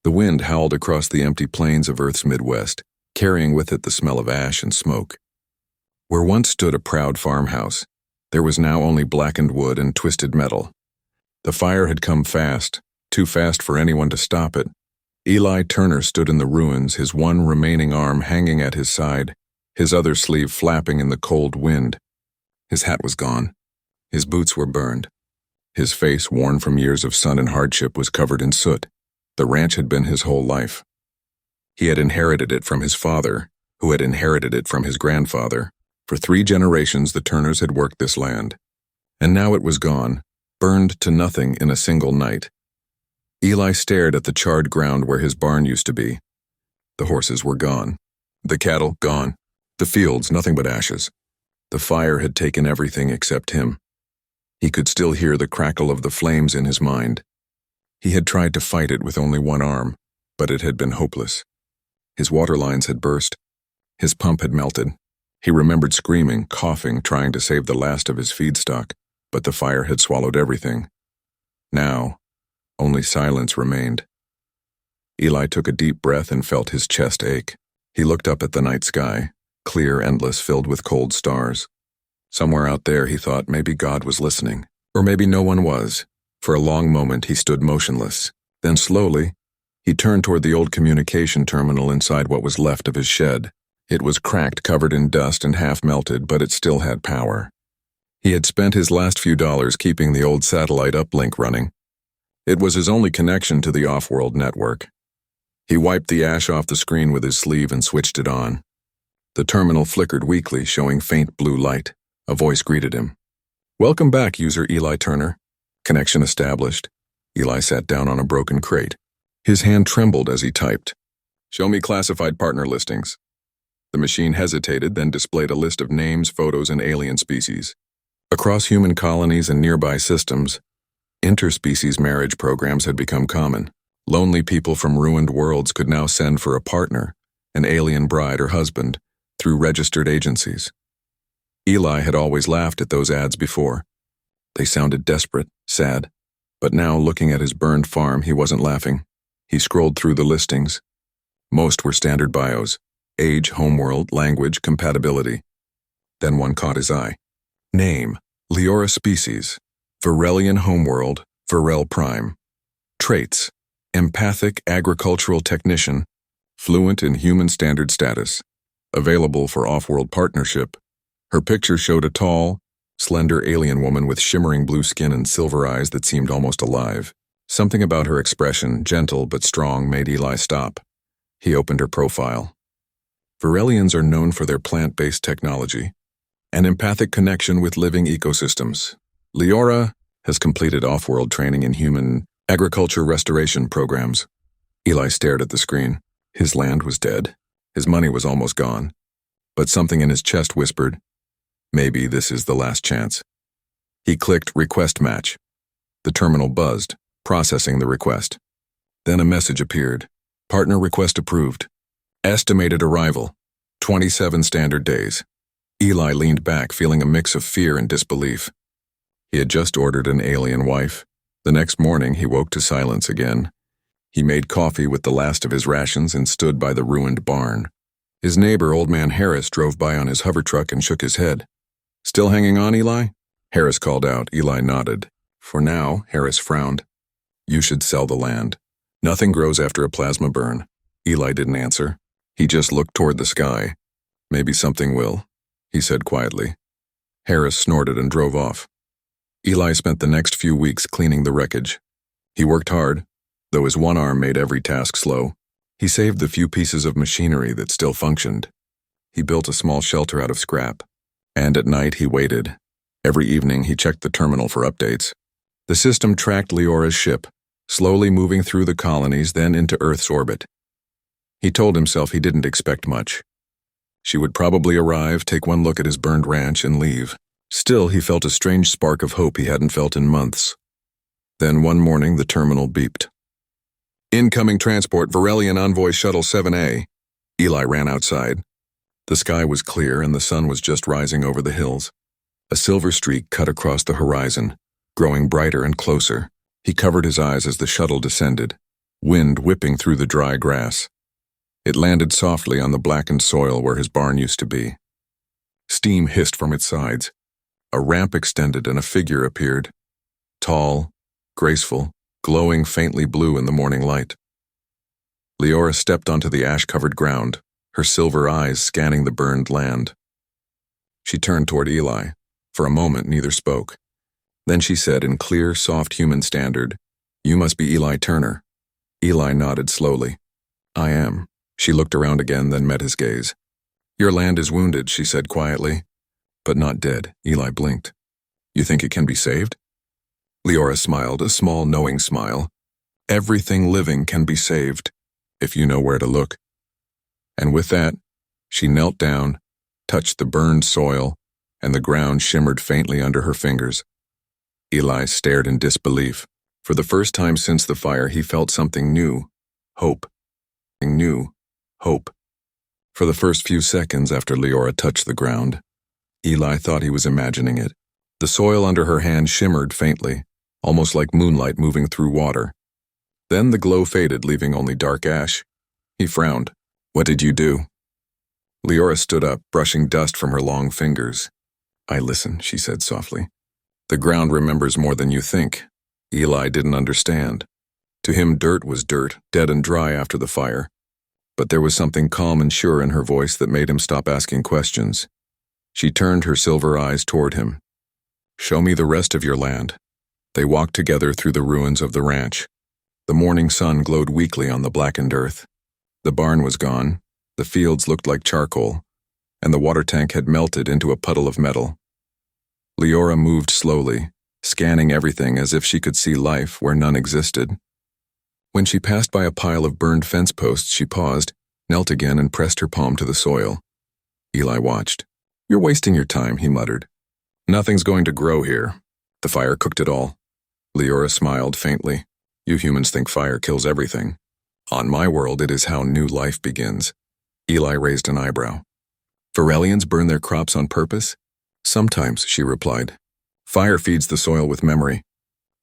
The wind howled across the empty plains of Earth's Midwest, carrying with it the smell of ash and smoke. Where once stood a proud farmhouse, there was now only blackened wood and twisted metal. The fire had come fast, too fast for anyone to stop it. Eli Turner stood in the ruins, his one remaining arm hanging at his side, his other sleeve flapping in the cold wind. His hat was gone. His boots were burned. His face, worn from years of sun and hardship, was covered in soot. The ranch had been his whole life. He had inherited it from his father, who had inherited it from his grandfather. For 3 generations the Turners had worked this land. And now it was gone, burned to nothing in a single night. Eli stared at the charred ground where his barn used to be. The horses were gone. The cattle gone. The fields nothing but ashes. The fire had taken everything except him. He could still hear the crackle of the flames in his mind. He had tried to fight it with only one arm, but it had been hopeless. His water lines had burst. His pump had melted. He remembered screaming, coughing, trying to save the last of his feedstock, but the fire had swallowed everything. Now, only silence remained. Eli took a deep breath and felt his chest ache. He looked up at the night sky, clear, endless, filled with cold stars. Somewhere out there, he thought, maybe God was listening. Or maybe no one was. For a long moment, he stood motionless. Then slowly, he turned toward the old communication terminal inside what was left of his shed. It was cracked, covered in dust, and half melted, but it still had power. He had spent his last few dollars keeping the old satellite uplink running. It was his only connection to the off-world network. He wiped the ash off the screen with his sleeve and switched it on. The terminal flickered weakly, showing faint blue light. A voice greeted him. "Welcome back, user Eli Turner." Connection established. Eli sat down on a broken crate. His hand trembled as he typed. "Show me classified partner listings." The machine hesitated, then displayed a list of names, photos, and alien species. Across human colonies and nearby systems, interspecies marriage programs had become common. Lonely people from ruined worlds could now send for a partner, an alien bride or husband, through registered agencies. Eli had always laughed at those ads before. They sounded desperate, sad, but now, looking at his burned farm, he wasn't laughing. He scrolled through the listings. Most were standard bios: age, homeworld, language, compatibility. Then one caught his eye. Name: Liora species, Varelian homeworld, Varel Prime. Traits: empathic agricultural technician, fluent in human standard status, available for off-world partnership. Her picture showed a tall, slender alien woman with shimmering blue skin and silver eyes that seemed almost alive. Something about her expression, gentle but strong, made Eli stop. He opened her profile. Varelians are known for their plant-based technology, an empathic connection with living ecosystems. Liora has completed off-world training in human agriculture restoration programs. Eli stared at the screen. His land was dead. His money was almost gone. But something in his chest whispered, maybe this is the last chance. He clicked Request Match. The terminal buzzed, processing the request. Then a message appeared. Partner request approved. Estimated arrival: 27 standard days. Eli leaned back, feeling a mix of fear and disbelief. He had just ordered an alien wife. The next morning, he woke to silence again. He made coffee with the last of his rations and stood by the ruined barn. His neighbor, Old Man Harris, drove by on his hover truck and shook his head. "Still hanging on, Eli?" Harris called out. Eli nodded. For now, Harris frowned. "You should sell the land. Nothing grows after a plasma burn." Eli didn't answer. He just looked toward the sky. "Maybe something will," he said quietly. Harris snorted and drove off. Eli spent the next few weeks cleaning the wreckage. He worked hard, though his one arm made every task slow. He saved the few pieces of machinery that still functioned. He built a small shelter out of scrap. And at night he waited. Every evening he checked the terminal for updates. The system tracked Liora's ship, slowly moving through the colonies, then into Earth's orbit. He told himself he didn't expect much. She would probably arrive, take one look at his burned ranch, and leave. Still, he felt a strange spark of hope he hadn't felt in months. Then one morning the terminal beeped. "Incoming transport, Varelian Envoy Shuttle 7A. Eli ran outside. The sky was clear and the sun was just rising over the hills. A silver streak cut across the horizon, growing brighter and closer. He covered his eyes as the shuttle descended. wind whipping through the dry grass. It landed softly on the blackened soil where his barn used to be. Steam hissed from its sides. A ramp extended and a figure appeared. Tall, graceful, glowing faintly blue in the morning light. Liora stepped onto the ash-covered ground, her silver eyes scanning the burned land. She turned toward Eli. For a moment, neither spoke. Then she said in clear, soft human standard, "You must be Eli Turner." Eli nodded slowly. "I am." She looked around again, then met his gaze. "Your land is wounded," she said quietly. "But not dead," Eli blinked. "You think it can be saved?" Liora smiled, a small, knowing smile. "Everything living can be saved, if you know where to look." And with that, she knelt down, touched the burned soil, and the ground shimmered faintly under her fingers. Eli stared in disbelief. For the first time since the fire, he felt something new. Hope. New. Hope. For the first few seconds after Liora touched the ground, Eli thought he was imagining it. The soil under her hand shimmered faintly, almost like moonlight moving through water. Then the glow faded, leaving only dark ash. He frowned. "What did you do?" Liora stood up, brushing dust from her long fingers. "I listen," she said softly. "The ground remembers more than you think." Eli didn't understand. To him, dirt was dirt, dead and dry after the fire. But there was something calm and sure in her voice that made him stop asking questions. She turned her silver eyes toward him. "Show me the rest of your land." They walked together through the ruins of the ranch. The morning sun glowed weakly on the blackened earth. The barn was gone, the fields looked like charcoal, and the water tank had melted into a puddle of metal. Liora moved slowly, scanning everything as if she could see life where none existed. When she passed by a pile of burned fence posts, she paused, knelt again, and pressed her palm to the soil. Eli watched. "You're wasting your time," he muttered. "Nothing's going to grow here. The fire cooked it all." Liora smiled faintly. "You humans think fire kills everything. On my world, it is how new life begins." Eli raised an eyebrow. "Varelians burn their crops on purpose?" "Sometimes," she replied. "Fire feeds the soil with memory.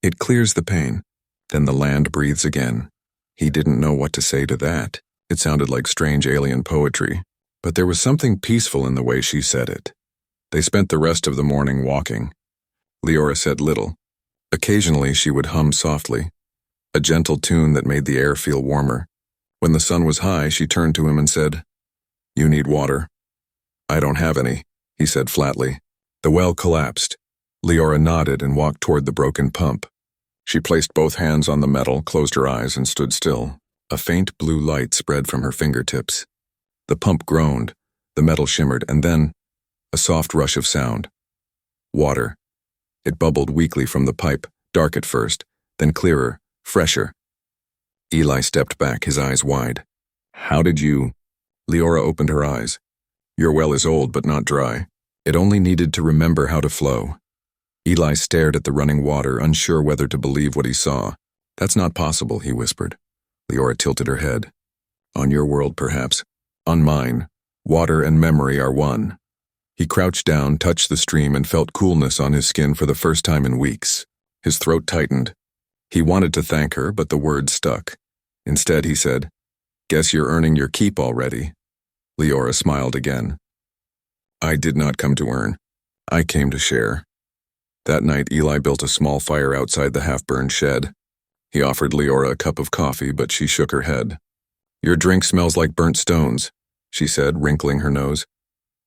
It clears the pain. Then the land breathes again." He didn't know what to say to that. It sounded like strange alien poetry, but there was something peaceful in the way she said it. They spent the rest of the morning walking. Liora said little. Occasionally she would hum softly, a gentle tune that made the air feel warmer. When the sun was high, she turned to him and said, "You need water." "I don't have any," he said flatly. The well collapsed. Liora nodded and walked toward the broken pump. She placed both hands on the metal, closed her eyes, and stood still. A faint blue light spread from her fingertips. The pump groaned, the metal shimmered, and then a soft rush of sound. Water. It bubbled weakly from the pipe, dark at first, then clearer, fresher. Eli stepped back, his eyes wide. "How did you—" Liora opened her eyes. "Your well is old but not dry. It only needed to remember how to flow." Eli stared at the running water, unsure whether to believe what he saw. "That's not possible," he whispered. Liora tilted her head. "On your world, perhaps. On mine, water and memory are one." He crouched down, touched the stream, and felt coolness on his skin for the first time in weeks. His throat tightened. He wanted to thank her, but the words stuck. Instead, he said, "Guess you're earning your keep already." Liora smiled again. "I did not come to earn. I came to share." That night, Eli built a small fire outside the half-burned shed. He offered Liora a cup of coffee, but she shook her head. "Your drink smells like burnt stones," she said, wrinkling her nose.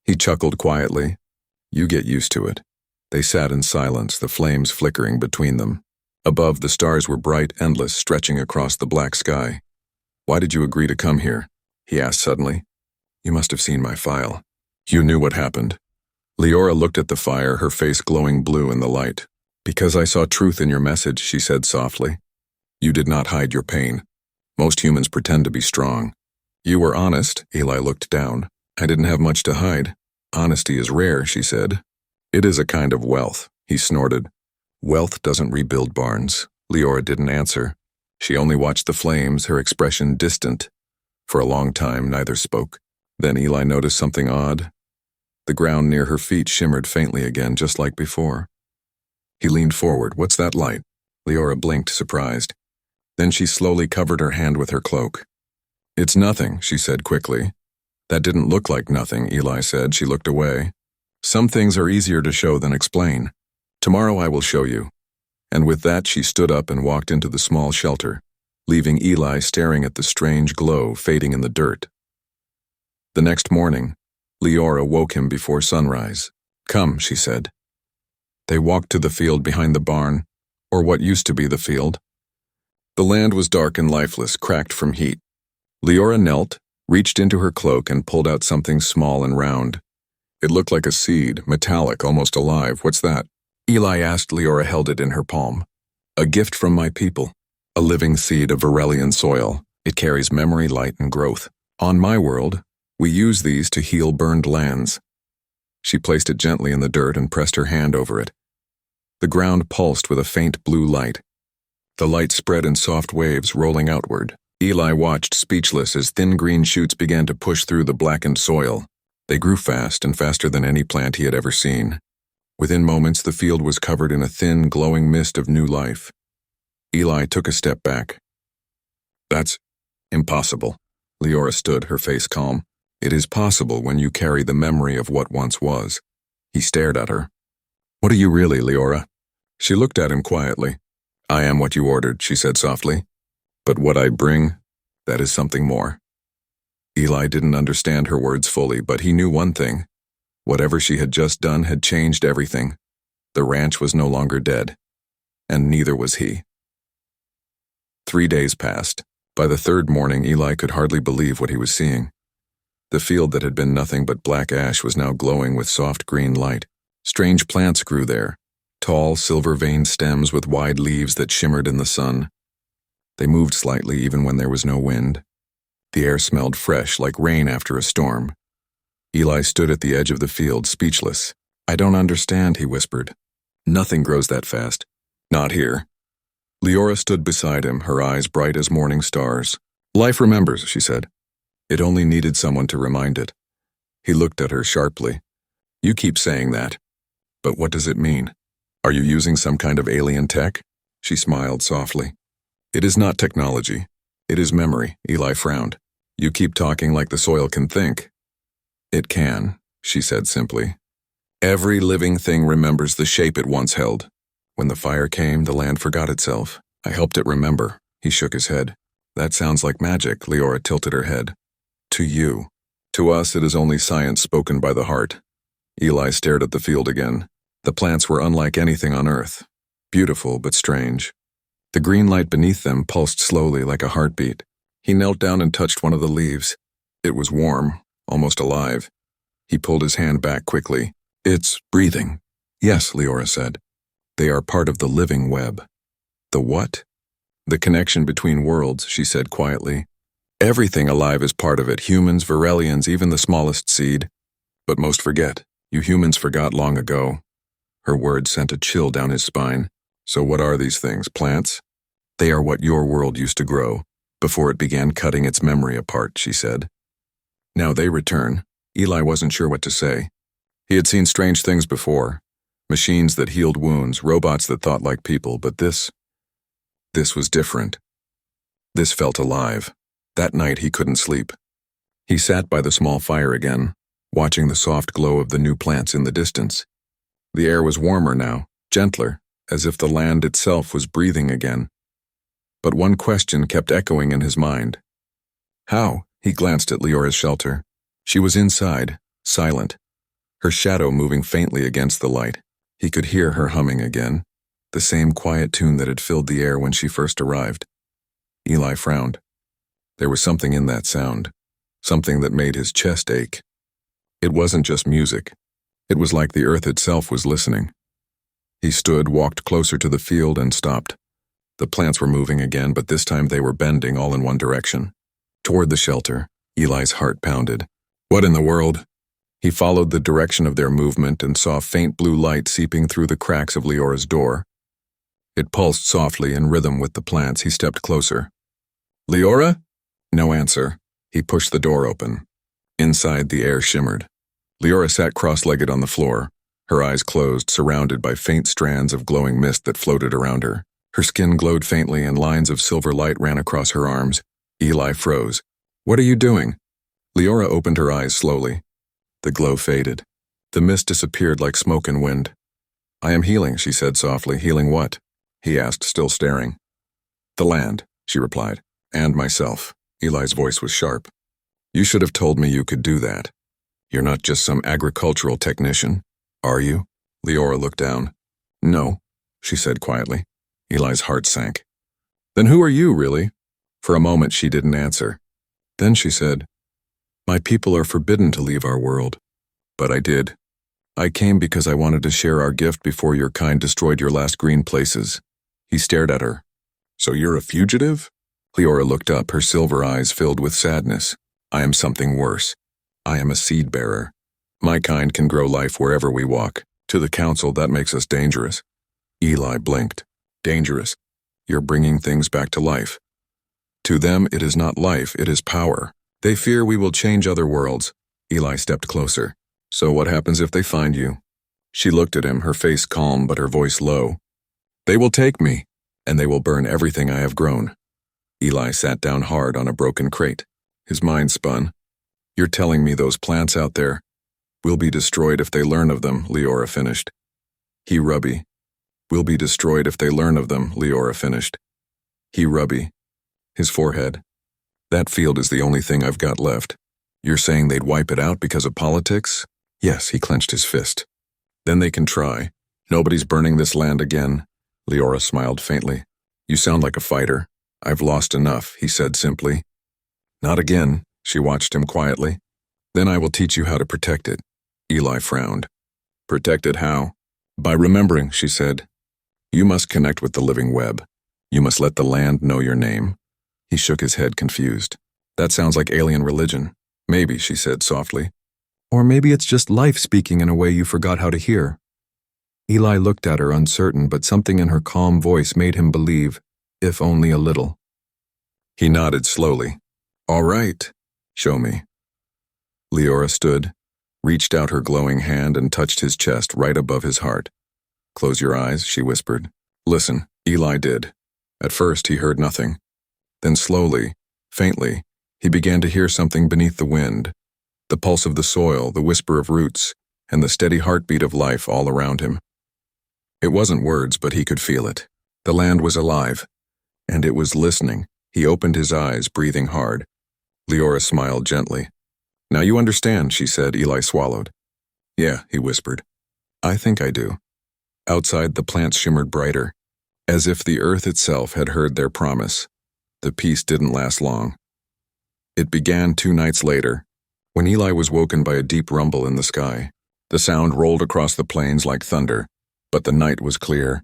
He chuckled quietly. "You get used to it." They sat in silence, the flames flickering between them. Above, the stars were bright, endless, stretching across the black sky. "Why did you agree to come here?" he asked suddenly. "You must have seen my file. You knew what happened." Liora looked at the fire, her face glowing blue in the light. "Because I saw truth in your message," she said softly. "You did not hide your pain. Most humans pretend to be strong. You were honest." Eli looked down. "I didn't have much to hide." "Honesty is rare," she said. "It is a kind of wealth," he snorted. "Wealth doesn't rebuild barns." Liora didn't answer. She only watched the flames, her expression distant. For a long time, neither spoke. Then Eli noticed something odd. The ground near her feet shimmered faintly again, just like before. He leaned forward. "What's that light?" Liora blinked, surprised. Then she slowly covered her hand with her cloak. "It's nothing," she said quickly. "That didn't look like nothing," Eli said. She looked away. "Some things are easier to show than explain. Tomorrow I will show you." And with that she stood up and walked into the small shelter, leaving Eli staring at the strange glow fading in the dirt. The next morning, Liora woke him before sunrise. "Come," she said. They walked to the field behind the barn, or what used to be the field. The land was dark and lifeless, cracked from heat. Liora knelt, reached into her cloak and pulled out something small and round. It looked like a seed, metallic, almost alive. "What's that?" Eli asked. Liora held it in her palm. "A gift from my people. A living seed of Varelian soil. It carries memory, light, and growth. On my world, we use these to heal burned lands." She placed it gently in the dirt and pressed her hand over it. The ground pulsed with a faint blue light. The light spread in soft waves, rolling outward. Eli watched, speechless, as thin green shoots began to push through the blackened soil. They grew fast, and faster than any plant he had ever seen. Within moments, the field was covered in a thin, glowing mist of new life. Eli took a step back. "That's impossible." Liora stood, her face calm. "It is possible when you carry the memory of what once was." He stared at her. "What are you really, Liora?" She looked at him quietly. "I am what you ordered," she said softly. "But what I bring, that is something more." Eli didn't understand her words fully, but he knew one thing. Whatever she had just done had changed everything. The ranch was no longer dead, and neither was he. 3 days passed. By the third morning, Eli could hardly believe what he was seeing. The field that had been nothing but black ash was now glowing with soft green light. Strange plants grew there, tall, silver-veined stems with wide leaves that shimmered in the sun. They moved slightly even when there was no wind. The air smelled fresh, like rain after a storm. Eli stood at the edge of the field, speechless. "I don't understand," he whispered. "Nothing grows that fast. Not here." Liora stood beside him, her eyes bright as morning stars. "Life remembers," she said. It only needed someone to remind it. He looked at her sharply. "You keep saying that. But what does it mean? Are you using some kind of alien tech?" She smiled softly. "It is not technology. It is memory." Eli frowned. "You keep talking like the soil can think." "It can," she said simply. "Every living thing remembers the shape it once held. When the fire came, the land forgot itself. I helped it remember." He shook his head. "That sounds like magic." Liora tilted her head. "To you. To us, it is only science spoken by the heart." Eli stared at the field again. The plants were unlike anything on Earth. Beautiful but strange. The green light beneath them pulsed slowly like a heartbeat. He knelt down and touched one of the leaves. It was warm, almost alive. He pulled his hand back quickly. "It's breathing." "Yes," Liora said. "They are part of the living web." "The what?" "The connection between worlds," she said quietly. "Everything alive is part of it, humans, Varelians, even the smallest seed. But most forget. You humans forgot long ago." Her words sent a chill down his spine. "So what are these things, plants?" "They are what your world used to grow, before it began cutting its memory apart," she said. "Now they return." Eli wasn't sure what to say. He had seen strange things before. Machines that healed wounds, robots that thought like people, but this was different. This felt alive. That night he couldn't sleep. He sat by the small fire again, watching the soft glow of the new plants in the distance. The air was warmer now, gentler, as if the land itself was breathing again. But one question kept echoing in his mind. How? He glanced at Liora's shelter. She was inside, silent, her shadow moving faintly against the light. He could hear her humming again, the same quiet tune that had filled the air when she first arrived. Eli frowned. There was something in that sound, something that made his chest ache. It wasn't just music. It was like the earth itself was listening. He stood, walked closer to the field, and stopped. The plants were moving again, but this time they were bending all in one direction. Toward the shelter, Eli's heart pounded. What in the world? He followed the direction of their movement and saw faint blue light seeping through the cracks of Liora's door. It pulsed softly in rhythm with the plants. He stepped closer. "Liora?" No answer. He pushed the door open. Inside, the air shimmered. Liora sat cross-legged on the floor, her eyes closed, surrounded by faint strands of glowing mist that floated around her. Her skin glowed faintly and lines of silver light ran across her arms. Eli froze. "What are you doing?" Liora opened her eyes slowly. The glow faded. The mist disappeared like smoke and wind. "I am healing," she said softly. "Healing what?" he asked, still staring. "The land," she replied. "And myself." Eli's voice was sharp. "You should have told me you could do that. You're not just some agricultural technician, are you?" Liora looked down. "No," she said quietly. Eli's heart sank. "Then who are you, really?" For a moment she didn't answer. Then she said, "My people are forbidden to leave our world. But I did. I came because I wanted to share our gift before your kind destroyed your last green places." He stared at her. "So you're a fugitive?" Liora looked up, her silver eyes filled with sadness. "I am something worse. I am a seed bearer. My kind can grow life wherever we walk. To the council, that makes us dangerous." Eli blinked. "Dangerous? You're bringing things back to life." "To them, it is not life, it is power. They fear we will change other worlds." Eli stepped closer. "So what happens if they find you?" She looked at him, her face calm but her voice low. "They will take me, and they will burn everything I have grown." Eli sat down hard on a broken crate. His mind spun. "You're telling me those plants out there will be destroyed if they learn of them," Liora finished. "He rubby. Will be destroyed if they learn of them," Liora finished. "He rubby." His forehead. "That field is the only thing I've got left. You're saying they'd wipe it out because of politics?" "Yes," he clenched his fist. "Then they can try. Nobody's burning this land again." Liora smiled faintly. "You sound like a fighter." "I've lost enough," he said simply. "Not again." She watched him quietly. "Then I will teach you how to protect it." Eli frowned. "Protect it how?" "By remembering," she said. "You must connect with the living web. You must let the land know your name." He shook his head, confused. "That sounds like alien religion." "Maybe," she said softly. "Or maybe it's just life speaking in a way you forgot how to hear." Eli looked at her, uncertain, but something in her calm voice made him believe, if only a little. He nodded slowly. "All right, show me." Liora stood, reached out her glowing hand and touched his chest right above his heart. "Close your eyes," she whispered. "Listen." Eli did. At first he heard nothing. Then slowly, faintly, he began to hear something beneath the wind. The pulse of the soil, the whisper of roots, and the steady heartbeat of life all around him. It wasn't words, but he could feel it. The land was alive, and it was listening. He opened his eyes, breathing hard. Liora smiled gently. "Now you understand," she said. Eli swallowed. "Yeah," he whispered. "I think I do." Outside, the plants shimmered brighter, as if the earth itself had heard their promise. The peace didn't last long. It began 2 nights later, when Eli was woken by a deep rumble in the sky. The sound rolled across the plains like thunder, but the night was clear.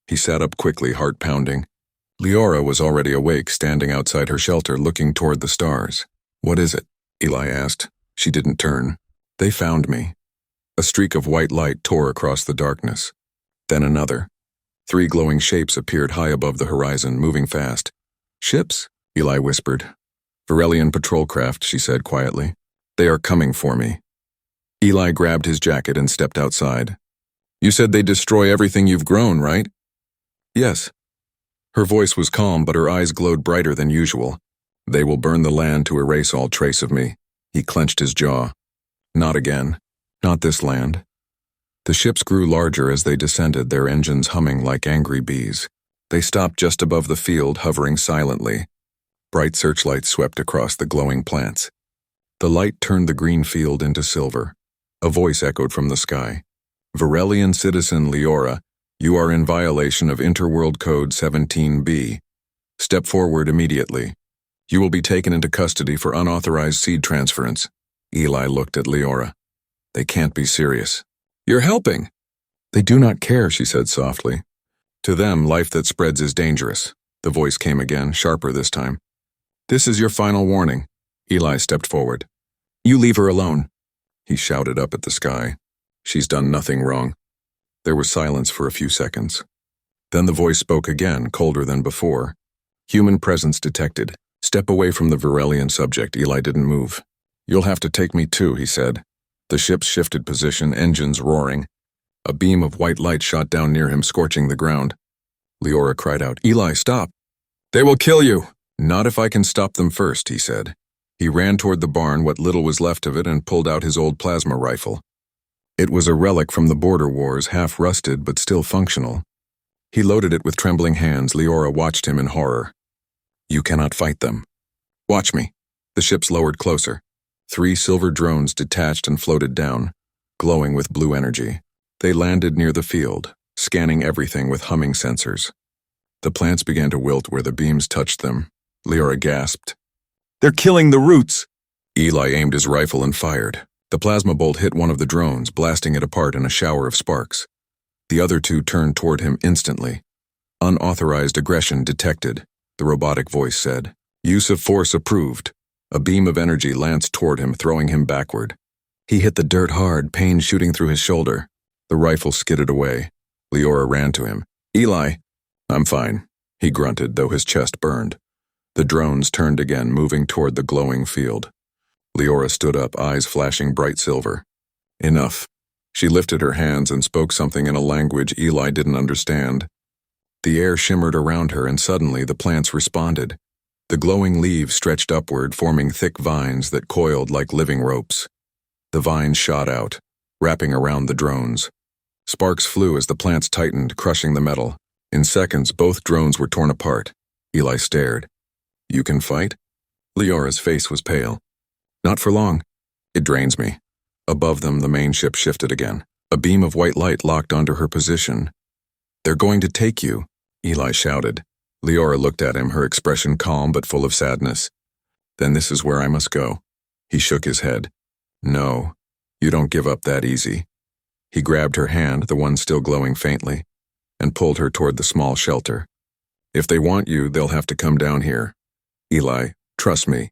He sat up quickly, heart pounding. Liora was already awake, standing outside her shelter, looking toward the stars. "What is it?" Eli asked. She didn't turn. "They found me." A streak of white light tore across the darkness. Then another. 3 glowing shapes appeared high above the horizon, moving fast. "Ships?" Eli whispered. "Varelian patrol craft," she said quietly. "They are coming for me." Eli grabbed his jacket and stepped outside. "You said they destroy everything you've grown, right?" "Yes." Her voice was calm, but her eyes glowed brighter than usual. "They will burn the land to erase all trace of me." He clenched his jaw. "Not again. Not this land." The ships grew larger as they descended, their engines humming like angry bees. They stopped just above the field, hovering silently. Bright searchlights swept across the glowing plants. The light turned the green field into silver. A voice echoed from the sky. "Varelian citizen Liora, you are in violation of Interworld Code 17B. Step forward immediately. You will be taken into custody for unauthorized seed transference." Eli looked at Liora. "They can't be serious." "You're helping." "They do not care," she said softly. "To them, life that spreads is dangerous." The voice came again, sharper this time. "This is your final warning." Eli stepped forward. "You leave her alone." He shouted up at the sky. "She's done nothing wrong." There was silence for a few seconds. Then the voice spoke again, colder than before. "Human presence detected. Step away from the Varelian subject." Eli didn't move. "You'll have to take me too," he said. The ships shifted position, engines roaring. A beam of white light shot down near him, scorching the ground. Liora cried out. Eli, stop! They will kill you! Not if I can stop them first, he said. He ran toward the barn, what little was left of it, and pulled out his old plasma rifle. It was a relic from the border wars, half rusted but still functional. He loaded it with trembling hands. Liora watched him in horror. You cannot fight them. Watch me. The ships lowered closer. 3 silver drones detached and floated down, glowing with blue energy. They landed near the field, scanning everything with humming sensors. The plants began to wilt where the beams touched them. Liora gasped. They're killing the roots! Eli aimed his rifle and fired. The plasma bolt hit one of the drones, blasting it apart in a shower of sparks. The other 2 turned toward him instantly. Unauthorized aggression detected, the robotic voice said. Use of force approved. A beam of energy lanced toward him, throwing him backward. He hit the dirt hard, pain shooting through his shoulder. The rifle skidded away. Liora ran to him. Eli! I'm fine, he grunted, though his chest burned. The drones turned again, moving toward the glowing field. Liora stood up, eyes flashing bright silver. Enough. She lifted her hands and spoke something in a language Eli didn't understand. The air shimmered around her, and suddenly the plants responded. The glowing leaves stretched upward, forming thick vines that coiled like living ropes. The vines shot out, wrapping around the drones. Sparks flew as the plants tightened, crushing the metal. In seconds, both drones were torn apart. Eli stared. You can fight? Leora's face was pale. Not for long. It drains me. Above them, the main ship shifted again. A beam of white light locked onto her position. They're going to take you, Eli shouted. Liora looked at him, her expression calm but full of sadness. Then this is where I must go. He shook his head. No, you don't give up that easy. He grabbed her hand, the one still glowing faintly, and pulled her toward the small shelter. If they want you, they'll have to come down here. Eli, trust me,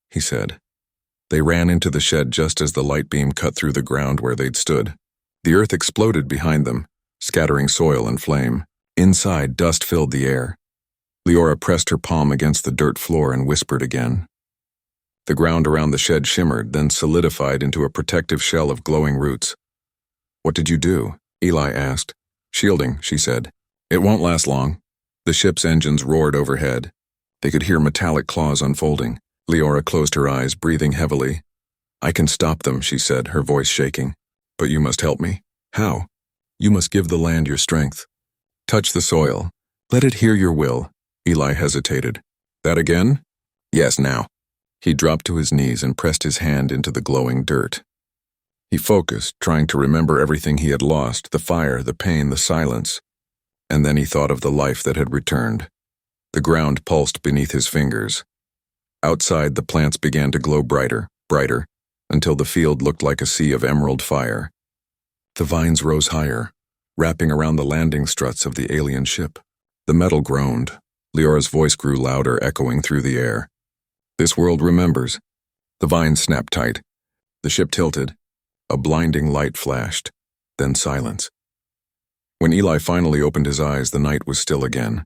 he said. They ran into the shed just as the light beam cut through the ground where they'd stood. The earth exploded behind them, scattering soil and flame. Inside, dust filled the air. Liora pressed her palm against the dirt floor and whispered again. The ground around the shed shimmered, then solidified into a protective shell of glowing roots. What did you do? Eli asked. Shielding, she said. It won't last long. The ship's engines roared overhead. They could hear metallic claws unfolding. Liora closed her eyes, breathing heavily. I can stop them, she said, her voice shaking. But you must help me. How? You must give the land your strength. Touch the soil. Let it hear your will. Eli hesitated. That again? Yes, now. He dropped to his knees and pressed his hand into the glowing dirt. He focused, trying to remember everything he had lost, the fire, the pain, the silence. And then he thought of the life that had returned. The ground pulsed beneath his fingers. Outside, the plants began to glow brighter, brighter, until the field looked like a sea of emerald fire. The vines rose higher, wrapping around the landing struts of the alien ship. The metal groaned. Leora's voice grew louder, echoing through the air. This world remembers. The vines snapped tight. The ship tilted. A blinding light flashed, then silence. When Eli finally opened his eyes, the night was still again.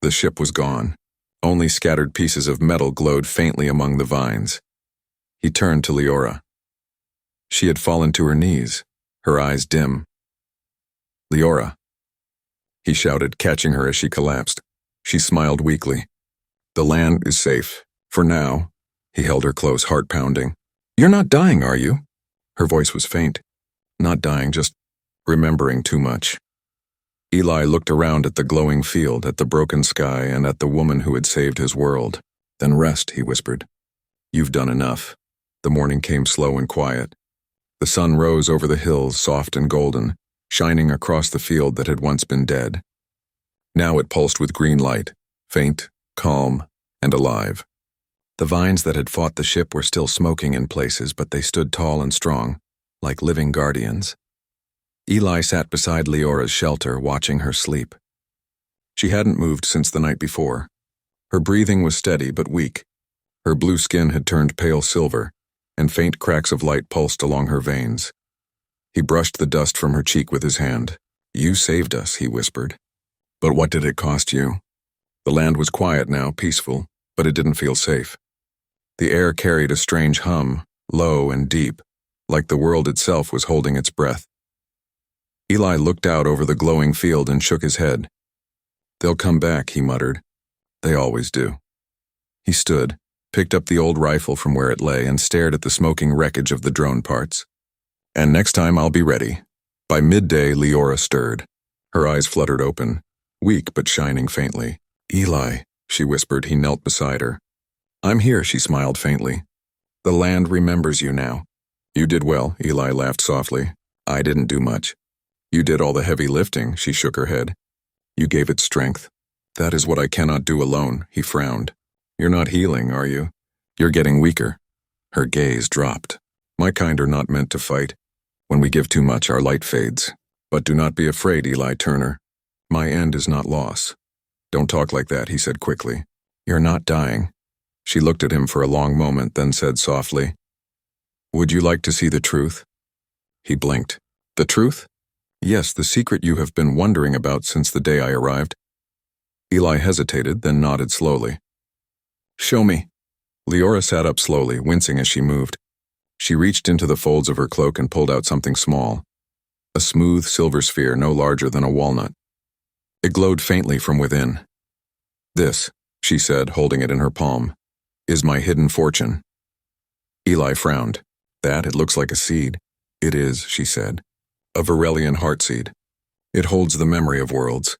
The ship was gone. Only scattered pieces of metal glowed faintly among the vines. He turned to Liora. She had fallen to her knees, her eyes dim. Liora, he shouted, catching her as she collapsed. She smiled weakly. The land is safe, for now. He held her close, heart pounding. You're not dying, are you? Her voice was faint. Not dying, just remembering too much. Eli looked around at the glowing field, at the broken sky, and at the woman who had saved his world. Then rest, he whispered. You've done enough. The morning came slow and quiet. The sun rose over the hills, soft and golden, shining across the field that had once been dead. Now it pulsed with green light, faint, calm, and alive. The vines that had fought the ship were still smoking in places, but they stood tall and strong, like living guardians. Eli sat beside Leora's shelter, watching her sleep. She hadn't moved since the night before. Her breathing was steady but weak. Her blue skin had turned pale silver, and faint cracks of light pulsed along her veins. He brushed the dust from her cheek with his hand. You saved us, he whispered. But what did it cost you? The land was quiet now, peaceful, but it didn't feel safe. The air carried a strange hum, low and deep, like the world itself was holding its breath. Eli looked out over the glowing field and shook his head. They'll come back, he muttered. They always do. He stood, picked up the old rifle from where it lay, and stared at the smoking wreckage of the drone parts. And next time I'll be ready. By midday, Liora stirred. Her eyes fluttered open, weak but shining faintly. Eli, she whispered. He knelt beside her. I'm here, she smiled faintly. The land remembers you now. You did well, Eli laughed softly. I didn't do much. You did all the heavy lifting, she shook her head. You gave it strength. That is what I cannot do alone, he frowned. You're not healing, are you? You're getting weaker. Her gaze dropped. My kind are not meant to fight. When we give too much, our light fades. But do not be afraid, Eli Turner. My end is not loss. Don't talk like that, he said quickly. You're not dying. She looked at him for a long moment, then said softly, Would you like to see the truth? He blinked. The truth? Yes, the secret you have been wondering about since the day I arrived. Eli hesitated, then nodded slowly. Show me. Liora sat up slowly, wincing as she moved. She reached into the folds of her cloak and pulled out something small. A smooth silver sphere no larger than a walnut. It glowed faintly from within. This, she said, holding it in her palm, is my hidden fortune. Eli frowned. That, it looks like a seed. It is, she said. A Varelian heartseed. It holds the memory of worlds.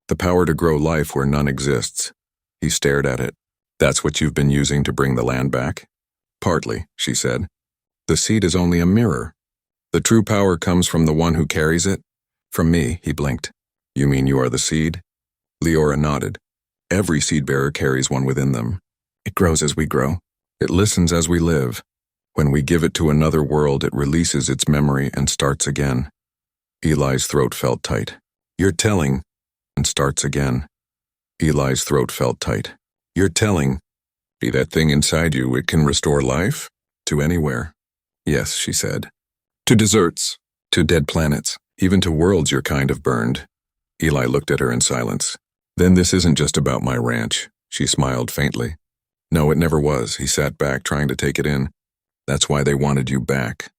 The power to grow life where none exists. He stared at it. That's what you've been using to bring the land back? Partly, she said. The seed is only a mirror. The true power comes from the one who carries it. From me, he blinked. You mean you are the seed? Liora nodded. Every seed bearer carries one within them. It grows as we grow. It listens as we live. When we give it to another world, it releases its memory and starts again. Eli's throat felt tight. You're telling, and starts again. Eli's throat felt tight. You're telling, be that thing inside you, it can restore life? To anywhere. Yes, she said. To deserts, to dead planets, even to worlds your kind have burned. Eli looked at her in silence. Then this isn't just about my ranch, she smiled faintly. No, it never was. He sat back, trying to take it in. That's why they wanted you back.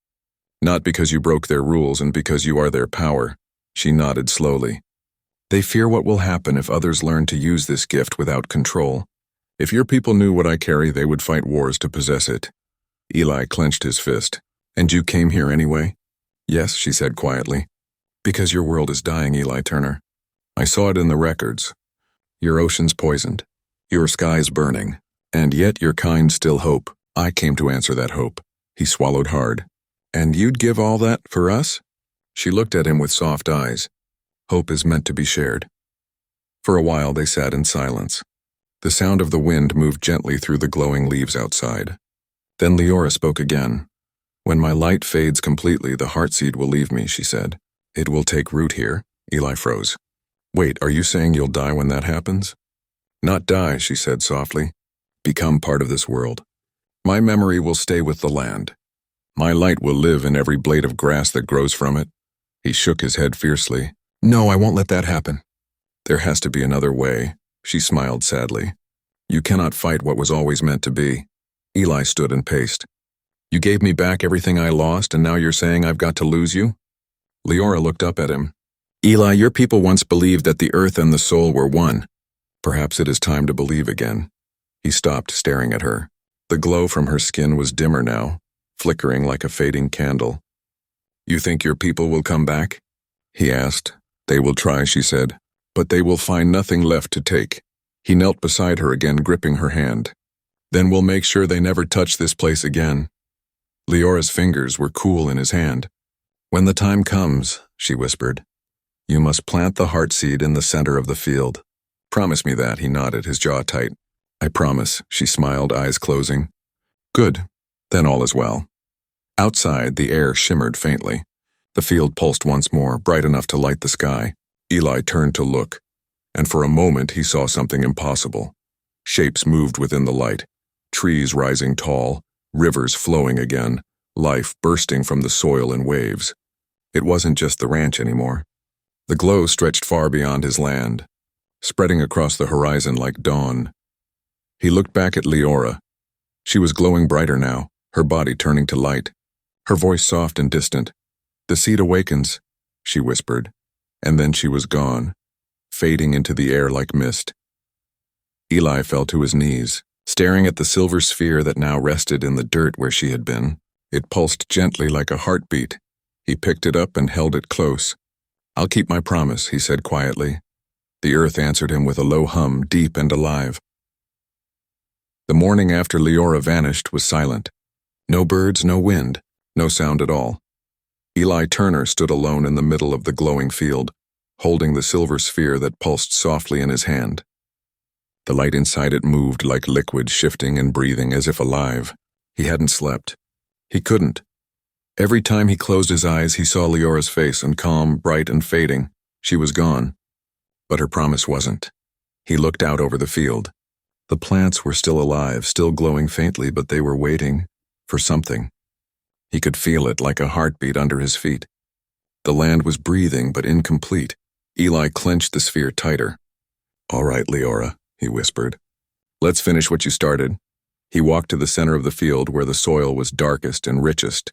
Not because you broke their rules and because you are their power. She nodded slowly. They fear what will happen if others learn to use this gift without control. If your people knew what I carry, they would fight wars to possess it. Eli clenched his fist. And you came here anyway? Yes, she said quietly. Because your world is dying, Eli Turner. I saw it in the records. Your ocean's poisoned. Your sky's burning. And yet your kind still hope. I came to answer that hope. He swallowed hard. And you'd give all that for us? She looked at him with soft eyes. Hope is meant to be shared. For a while they sat in silence. The sound of the wind moved gently through the glowing leaves outside. Then Liora spoke again. When my light fades completely, the heartseed will leave me, she said. It will take root here. Eli froze. Wait, are you saying you'll die when that happens? Not die, she said softly. Become part of this world. My memory will stay with the land. My light will live in every blade of grass that grows from it. He shook his head fiercely. No, I won't let that happen. There has to be another way, she smiled sadly. You cannot fight what was always meant to be. Eli stood and paced. You gave me back everything I lost, and now you're saying I've got to lose you? Liora looked up at him. Eli, your people once believed that the earth and the soul were one. Perhaps it is time to believe again. He stopped, staring at her. The glow from her skin was dimmer now, flickering like a fading candle. You think your people will come back? He asked. They will try, she said, but they will find nothing left to take. He knelt beside her again, gripping her hand. Then we'll make sure they never touch this place again. Leora's fingers were cool in his hand. When the time comes, she whispered, you must plant the heartseed in the center of the field. Promise me that, he nodded, his jaw tight. I promise, she smiled, eyes closing. Good, then all is well. Outside, the air shimmered faintly. The field pulsed once more, bright enough to light the sky. Eli turned to look, and for a moment he saw something impossible. Shapes moved within the light, trees rising tall, rivers flowing again, life bursting from the soil in waves. It wasn't just the ranch anymore. The glow stretched far beyond his land, spreading across the horizon like dawn. He looked back at Liora. She was glowing brighter now, her body turning to light, her voice soft and distant. The seed awakens, she whispered, and then she was gone, fading into the air like mist. Eli fell to his knees, staring at the silver sphere that now rested in the dirt where she had been. It pulsed gently like a heartbeat. He picked it up and held it close. "I'll keep my promise," he said quietly. The earth answered him with a low hum, deep and alive. The morning after Liora vanished was silent. No birds, no wind, no sound at all. Eli Turner stood alone in the middle of the glowing field, holding the silver sphere that pulsed softly in his hand. The light inside it moved like liquid, shifting and breathing as if alive. He hadn't slept. He couldn't. Every time he closed his eyes, he saw Leora's face, and calm, bright, and fading. She was gone. But her promise wasn't. He looked out over the field. The plants were still alive, still glowing faintly, but they were waiting for something. He could feel it like a heartbeat under his feet. The land was breathing, but incomplete. Eli clenched the sphere tighter. "All right, Liora," he whispered. "Let's finish what you started." He walked to the center of the field where the soil was darkest and richest.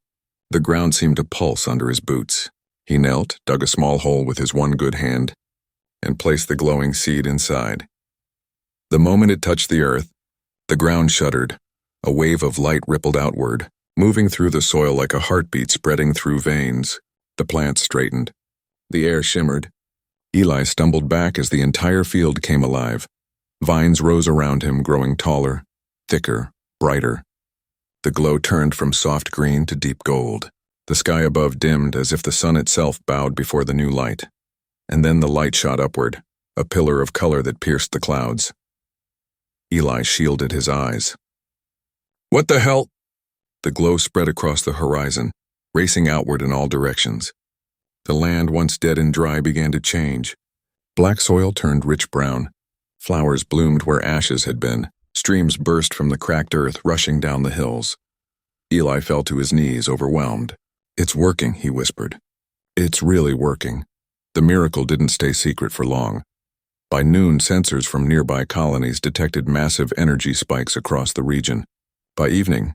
The ground seemed to pulse under his boots. He knelt, dug a small hole with his one good hand, and placed the glowing seed inside. The moment it touched the earth, the ground shuddered. A wave of light rippled outward, moving through the soil like a heartbeat spreading through veins. The plants straightened. The air shimmered. Eli stumbled back as the entire field came alive. Vines rose around him, growing taller, thicker, brighter. The glow turned from soft green to deep gold. The sky above dimmed as if the sun itself bowed before the new light. And then the light shot upward, a pillar of color that pierced the clouds. Eli shielded his eyes. "What the hell?" The glow spread across the horizon, racing outward in all directions. The land, once dead and dry, began to change. Black soil turned rich brown. Flowers bloomed where ashes had been. Streams burst from the cracked earth, rushing down the hills. Eli fell to his knees, overwhelmed. "It's working," he whispered. "It's really working." The miracle didn't stay secret for long. By noon, sensors from nearby colonies detected massive energy spikes across the region. By evening,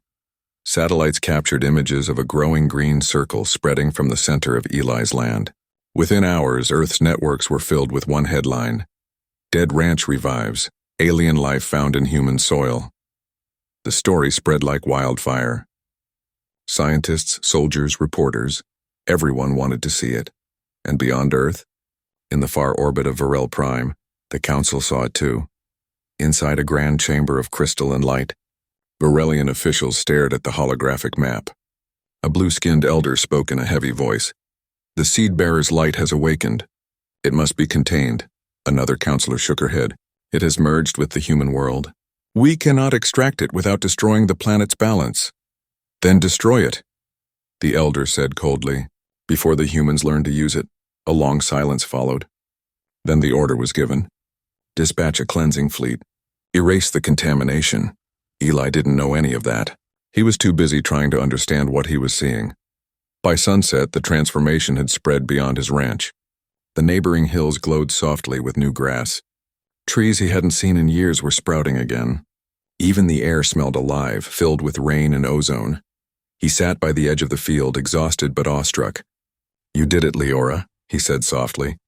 satellites captured images of a growing green circle spreading from the center of Eli's land. Within hours, Earth's networks were filled with one headline: "Dead Ranch Revives. Alien Life Found in Human Soil." The story spread like wildfire. Scientists, soldiers, reporters, everyone wanted to see it. And beyond Earth, in the far orbit of Varel Prime, the Council saw it too. Inside a grand chamber of crystal and light, Varelian officials stared at the holographic map. A blue-skinned elder spoke in a heavy voice. "The Seed-Bearer's light has awakened. It must be contained." Another counselor shook her head. "It has merged with the human world. We cannot extract it without destroying the planet's balance." "Then destroy it," the elder said coldly. Before the humans learned to use it, a long silence followed. Then the order was given. "Dispatch a cleansing fleet. Erase the contamination." Eli didn't know any of that. He was too busy trying to understand what he was seeing. By sunset, the transformation had spread beyond his ranch. The neighboring hills glowed softly with new grass. Trees he hadn't seen in years were sprouting again. Even the air smelled alive, filled with rain and ozone. He sat by the edge of the field, exhausted but awestruck. "You did it, Liora," he said softly.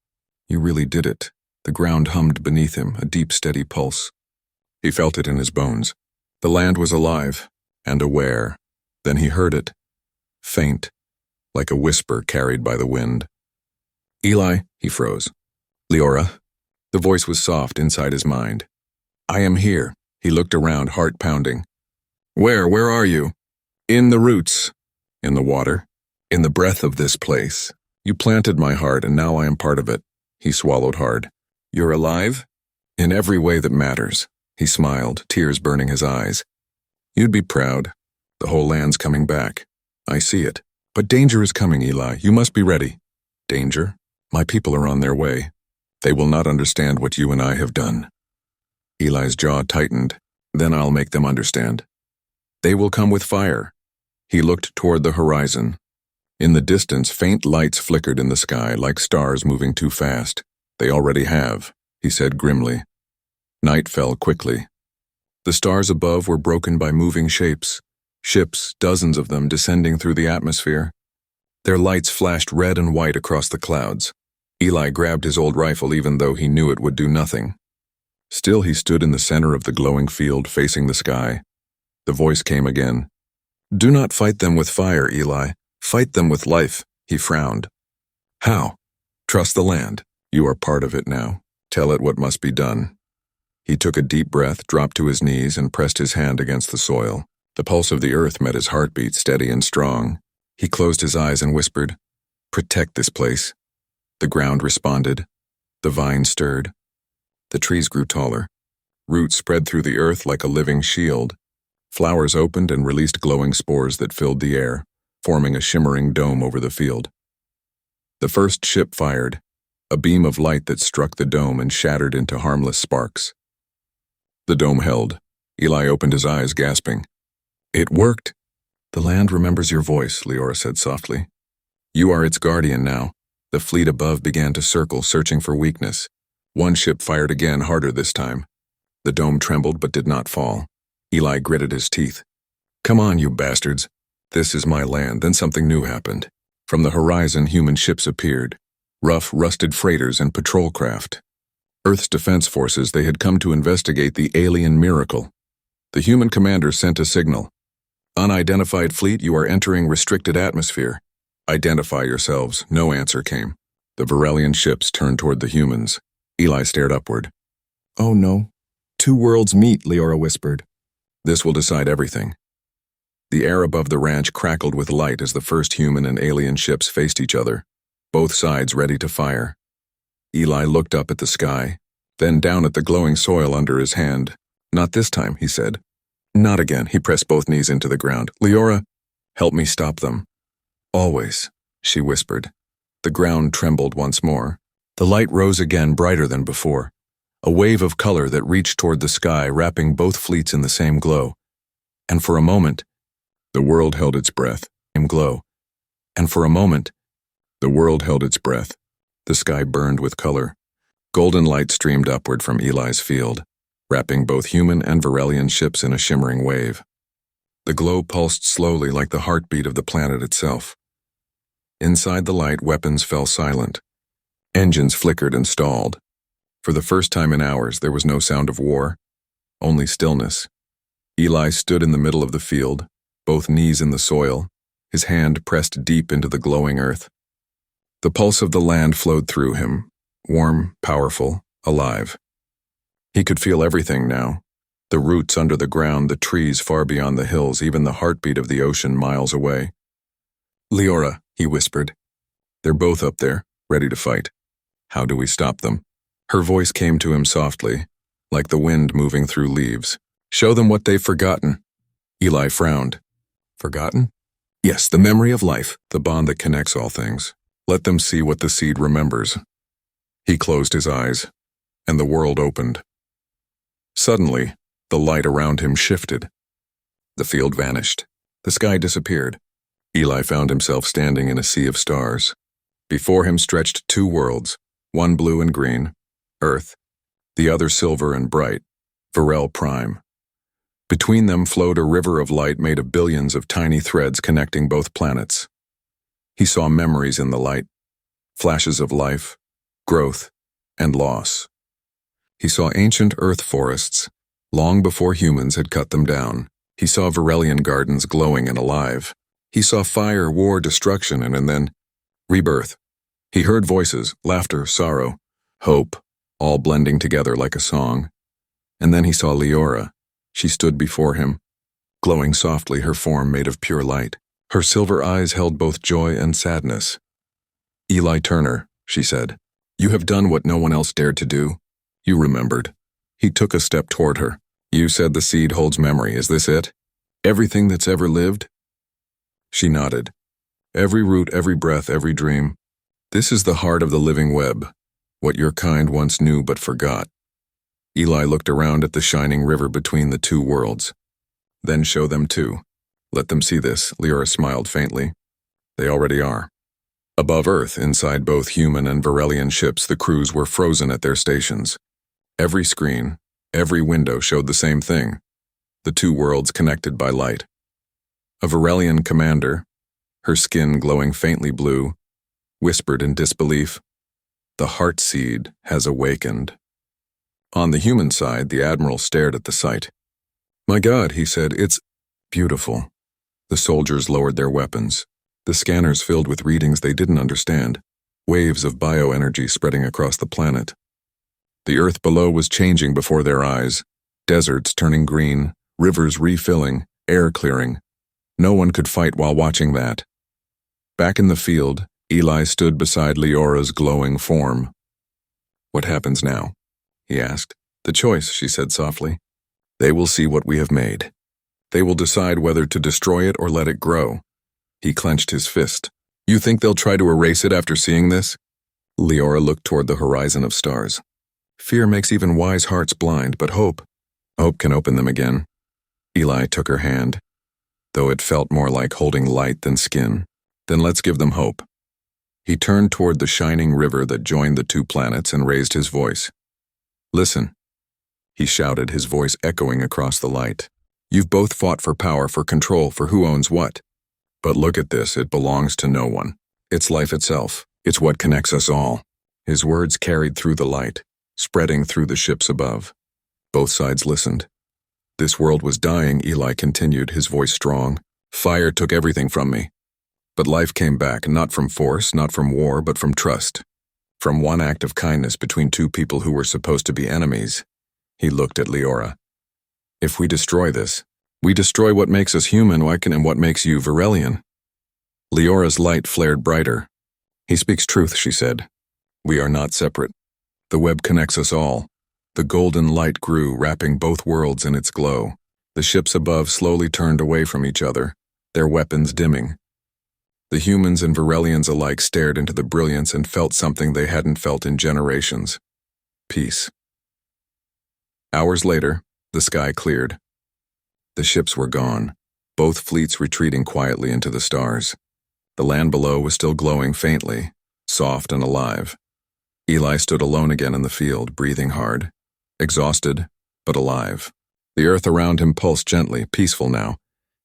"You really did it." The ground hummed beneath him, a deep, steady pulse. He felt it in his bones. The land was alive and aware. Then he heard it, faint, like a whisper carried by the wind. "Eli," he froze. "Liora." The voice was soft inside his mind. "I am here." He looked around, heart pounding. Where are you?" "In the roots." "In the water?" "In the breath of this place. You planted my heart, and now I am part of it." He swallowed hard. "You're alive?" "In every way that matters." He smiled, tears burning his eyes. "You'd be proud. The whole land's coming back. I see it. But danger is coming, Eli. You must be ready." "Danger? My people are on their way. They will not understand what you and I have done." Eli's jaw tightened. "Then I'll make them understand. They will come with fire." He looked toward the horizon. In the distance, faint lights flickered in the sky like stars moving too fast. "They already have," he said grimly. Night fell quickly. The stars above were broken by moving shapes, ships, dozens of them descending through the atmosphere. Their lights flashed red and white across the clouds. Eli grabbed his old rifle even though he knew it would do nothing. Still, he stood in the center of the glowing field facing the sky. The voice came again. "Do not fight them with fire, Eli. Fight them with life," he frowned. "How?" "Trust the land. You are part of it now. Tell it what must be done." He took a deep breath, dropped to his knees, and pressed his hand against the soil. The pulse of the earth met his heartbeat, steady and strong. He closed his eyes and whispered, "Protect this place." The ground responded. The vines stirred. The trees grew taller. Roots spread through the earth like a living shield. Flowers opened and released glowing spores that filled the air, forming a shimmering dome over the field. The first ship fired, a beam of light that struck the dome and shattered into harmless sparks. The dome held. Eli opened his eyes, gasping. "It worked." "The land remembers your voice," Liora said softly. "You are its guardian now." The fleet above began to circle, searching for weakness. One ship fired again, harder this time. The dome trembled but did not fall. Eli gritted his teeth. "Come on, you bastards. This is my land." Then something new happened. From the horizon, human ships appeared. Rough, rusted freighters and patrol craft. Earth's defense forces, they had come to investigate the alien miracle. The human commander sent a signal. "Unidentified fleet, you are entering restricted atmosphere. Identify yourselves." No answer came. The Varelian ships turned toward the humans. Eli stared upward. "Oh no. Two worlds meet," Liora whispered. "This will decide everything." The air above the ranch crackled with light as the first human and alien ships faced each other, both sides ready to fire. Eli looked up at the sky, then down at the glowing soil under his hand. "Not this time," he said. "Not again." He pressed both knees into the ground. "Liora, help me stop them." "Always," she whispered. The ground trembled once more. The light rose again, brighter than before. A wave of color that reached toward the sky, wrapping both fleets in the same glow. And for a moment, the world held its breath. Same glow. And for a moment, the world held its breath. The sky burned with color. Golden light streamed upward from Eli's field, wrapping both human and Varelian ships in a shimmering wave. The glow pulsed slowly like the heartbeat of the planet itself. Inside the light, weapons fell silent. Engines flickered and stalled. For the first time in hours, there was no sound of war, only stillness. Eli stood in the middle of the field, both knees in the soil, his hand pressed deep into the glowing earth. The pulse of the land flowed through him, warm, powerful, alive. He could feel everything now. The roots under the ground, the trees far beyond the hills, even the heartbeat of the ocean miles away. "Liora," he whispered. "They're both up there, ready to fight. How do we stop them?" Her voice came to him softly, like the wind moving through leaves. "Show them what they've forgotten." Eli frowned. "Forgotten?" "Yes, the memory of life, the bond that connects all things. Let them see what the seed remembers." He closed his eyes, and the world opened. Suddenly, the light around him shifted. The field vanished. The sky disappeared. Eli found himself standing in a sea of stars. Before him stretched two worlds, one blue and green, Earth, the other silver and bright, Varel Prime. Between them flowed a river of light made of billions of tiny threads connecting both planets. He saw memories in the light, flashes of life, growth, and loss. He saw ancient earth forests, long before humans had cut them down. He saw Varelian gardens glowing and alive. He saw fire, war, destruction, and then rebirth. He heard voices, laughter, sorrow, hope, all blending together like a song. And then he saw Liora. She stood before him, glowing softly, her form made of pure light. Her silver eyes held both joy and sadness. "Eli Turner," she said, "you have done what no one else dared to do. You remembered." He took a step toward her. "You said the seed holds memory. Is this it? Everything that's ever lived?" She nodded. "Every root, every breath, every dream. This is the heart of the living web, what your kind once knew but forgot." Eli looked around at the shining river between the two worlds. "Then show them too. Let them see this," Liora smiled faintly. "They already are." Above Earth, inside both human and Varelian ships, the crews were frozen at their stations. Every screen, every window showed the same thing, the two worlds connected by light. A Varelian commander, her skin glowing faintly blue, whispered in disbelief, The heart seed has awakened. On the human side, the admiral stared at the sight. My God, he said, it's beautiful. The soldiers lowered their weapons. The scanners filled with readings they didn't understand, waves of bioenergy spreading across the planet. The earth below was changing before their eyes, deserts turning green, rivers refilling, air clearing. No one could fight while watching that. Back in the field, Eli stood beside Liora's glowing form. What happens now? He asked. The choice, she said softly. They will see what we have made. They will decide whether to destroy it or let it grow. He clenched his fist. You think they'll try to erase it after seeing this? Liora looked toward the horizon of stars. Fear makes even wise hearts blind, but hope can open them again. Eli took her hand, though it felt more like holding light than skin. Then let's give them hope. He turned toward the shining river that joined the two planets and raised his voice. Listen, he shouted, his voice echoing across the light. You've both fought for power, for control, for who owns what. But look at this, it belongs to no one. It's life itself. It's what connects us all. His words carried through the light, spreading through the ships above. Both sides listened. This world was dying, Eli continued, his voice strong. Fire took everything from me. But life came back, not from force, not from war, but from trust. From one act of kindness between two people who were supposed to be enemies. He looked at Liora. If we destroy this, we destroy what makes us human, and what makes you Varelian. Liora's light flared brighter. He speaks truth, she said. We are not separate. The web connects us all. The golden light grew, wrapping both worlds in its glow. The ships above slowly turned away from each other, their weapons dimming. The humans and Varelians alike stared into the brilliance and felt something they hadn't felt in generations. Peace. Hours later, the sky cleared. The ships were gone, both fleets retreating quietly into the stars. The land below was still glowing faintly, soft and alive. Eli stood alone again in the field, breathing hard, exhausted, but alive. The earth around him pulsed gently, peaceful now.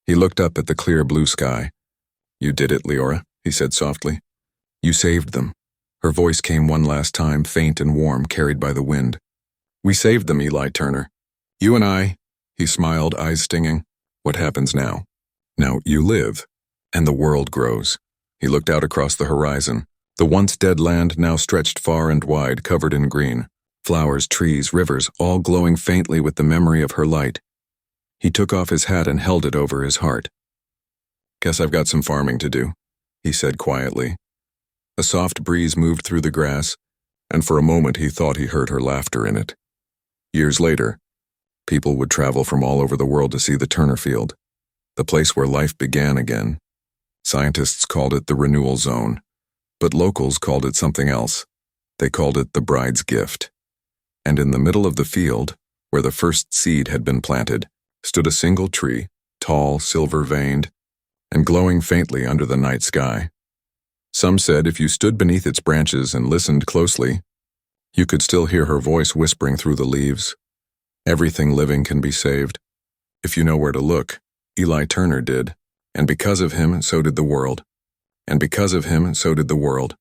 He looked up at the clear blue sky. You did it, Liora, he said softly. You saved them. Her voice came one last time, faint and warm, carried by the wind. We saved them, Eli Turner. You and I, he smiled, eyes stinging. What happens now? Now you live, and the world grows. He looked out across the horizon. The once dead land now stretched far and wide, covered in green. Flowers, trees, rivers, all glowing faintly with the memory of her light. He took off his hat and held it over his heart. Guess I've got some farming to do, he said quietly. A soft breeze moved through the grass, and for a moment he thought he heard her laughter in it. Years later, people would travel from all over the world to see the Turner Field, the place where life began again. Scientists called it the renewal zone, but locals called it something else. They called it the bride's gift. And in the middle of the field, where the first seed had been planted, stood a single tree, tall, silver-veined, and glowing faintly under the night sky. Some said if you stood beneath its branches and listened closely, you could still hear her voice whispering through the leaves. Everything living can be saved. If you know where to look, Eli Turner did, and because of him, so did the world. And because of him, so did the world.